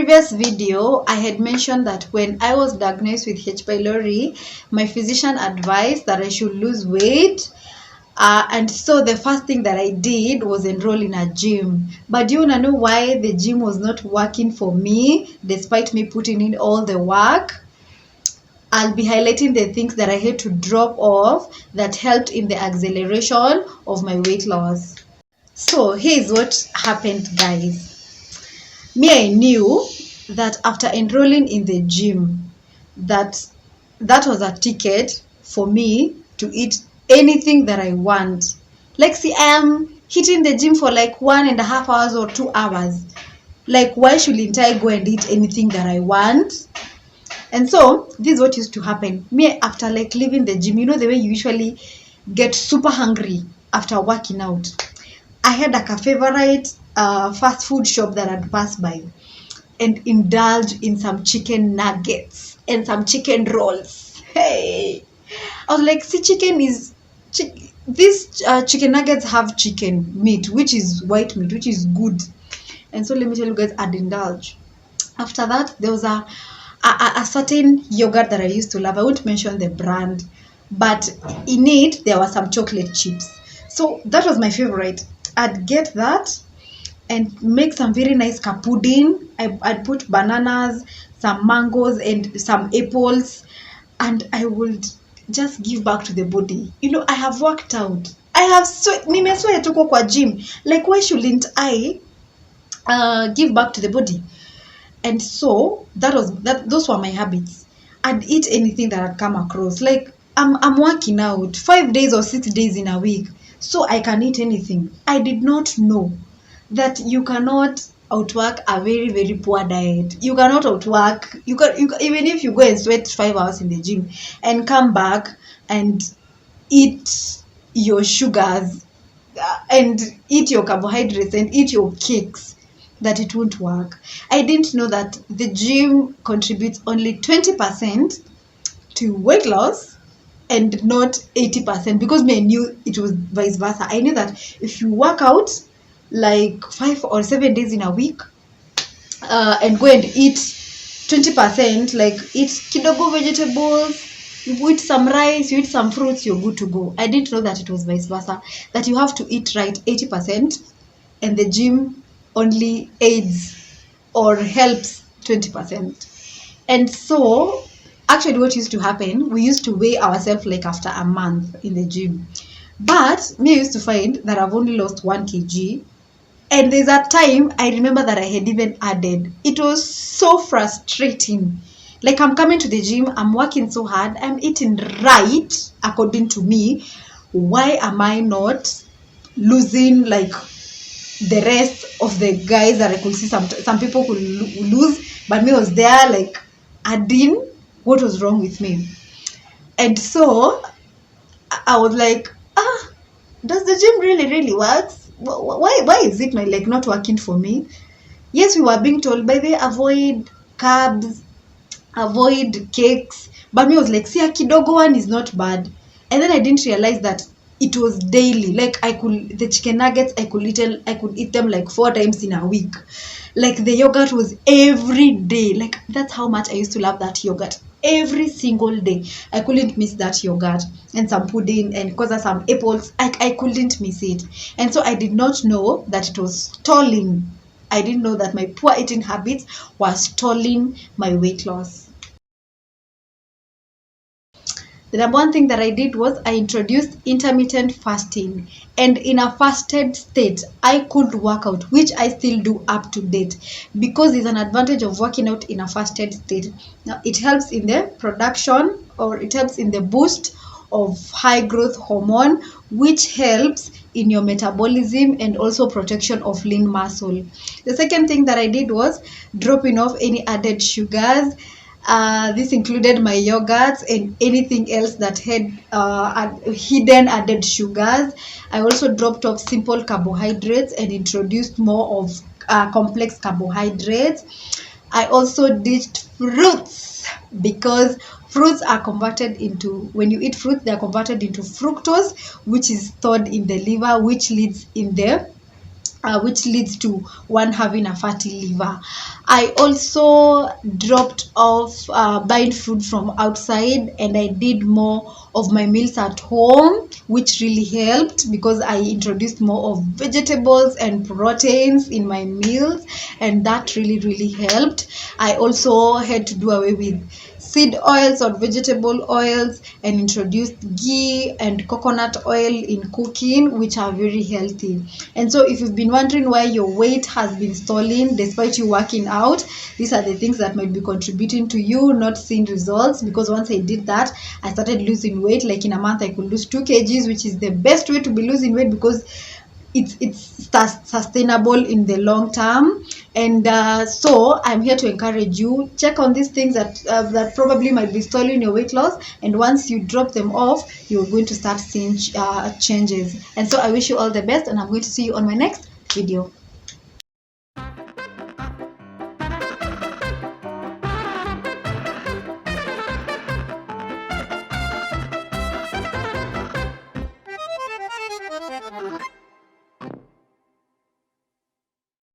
previous video, I had mentioned that when I was diagnosed with H. pylori, my physician advised that I should lose weight. And so the first thing that I did was enroll in a gym. But do you want to know why the gym was not working for me despite me putting in all the work? I'll be highlighting the things that I had to drop off that helped in the acceleration of my weight loss. So here's what happened, guys. I knew that after enrolling in the gym, that was a ticket for me to eat anything that I want. Like, see, I am hitting the gym for like 1.5 hours or 2 hours. Like, why shouldn't I go and eat anything that I want? And so this is what used to happen. After like leaving the gym, you know the way you usually get super hungry after working out. I had like a favorite fast food shop that I'd pass by and indulge in some chicken nuggets and some chicken rolls. Hey, I was like, see, these chicken nuggets have chicken meat, which is white meat, which is good. And so let me tell you guys, I'd indulge. After that, there was a certain yogurt that I used to love. I won't mention the brand, but in it there were some chocolate chips. So that was my favorite. I'd get that and make some very nice pudding. I'd put bananas, some mangoes, and some apples, and I would just give back to the body. You know, I have worked out. I have nimesweat tuko kwa gym. Like, why shouldn't I give back to the body? And so those were my habits. I'd eat anything that I'd come across. Like, I'm working out 5 days or 6 days in a week, so I can eat anything. I did not know that you cannot outwork a very, very poor diet. You cannot outwork. You can even if you go and sweat 5 hours in the gym and come back and eat your sugars and eat your carbohydrates and eat your cakes, that it won't work. I didn't know that the gym contributes only 20% to weight loss and not 80%, because I knew it was vice versa. I knew that if you work out like 5 or 7 days in a week and go and eat 20%, like eat kidogo vegetables, you eat some rice, you eat some fruits, you're good to go. I didn't know that it was vice versa, that you have to eat right 80% and the gym only aids or helps 20%. And so actually what used to happen, we used to weigh ourselves like after a month in the gym. But I used to find that I've only lost 1 kg. And there's a time I remember that I had even added. It was so frustrating. Like, I'm coming to the gym, I'm working so hard, I'm eating right according to me. Why am I not losing like the rest of the guys that I could see? Some people could lose, but me was there like adding. What was wrong with me? And so I was like, does the gym really work? Why is it not working for me? Yes, we were being told by the avoid carbs, avoid cakes, but me was like, see, a kidogo one is not bad. And then I didn't realize that it was daily. Like, the chicken nuggets, I could eat them like 4 times in a week. Like, the yogurt was every day. Like, that's how much I used to love that yogurt. Every single day I couldn't miss that yogurt and some pudding, and because of some apples, I couldn't miss it. And so I did not know that it was stalling. I didn't know that my poor eating habits were stalling my weight loss. The number one thing that I did was I introduced intermittent fasting, and in a fasted state I could work out, which I still do up to date, because there's an advantage of working out in a fasted state. Now, it helps in the production, or it helps in the boost of high growth hormone, which helps in your metabolism and also protection of lean muscle. The second thing that I did was dropping off any added sugars. This included my yogurts and anything else that had hidden added sugars. I also dropped off simple carbohydrates and introduced more of complex carbohydrates. I also ditched fruits, because fruits are converted into, when you eat fruit, they are converted into fructose, which is stored in the liver, which leads in the which leads to one having a fatty liver. I also dropped off buying food from outside, and I did more of my meals at home, which really helped because I introduced more of vegetables and proteins in my meals, and that really helped. I also had to do away with seed oils or vegetable oils and introduced ghee and coconut oil in cooking, which are very healthy. And so if you've been wondering why your weight has been stalling despite you working out, these are the things that might be contributing to you not seeing results. Because once I did that, I started losing weight. Like in a month I could lose 2 kgs, which is the best way to be losing weight because it's sustainable in the long term. And so I'm here to encourage you, check on these things that probably might be stalling your weight loss, and once you drop them off, you're going to start seeing changes. And so I wish you all the best, and I'm going to see you on my next video.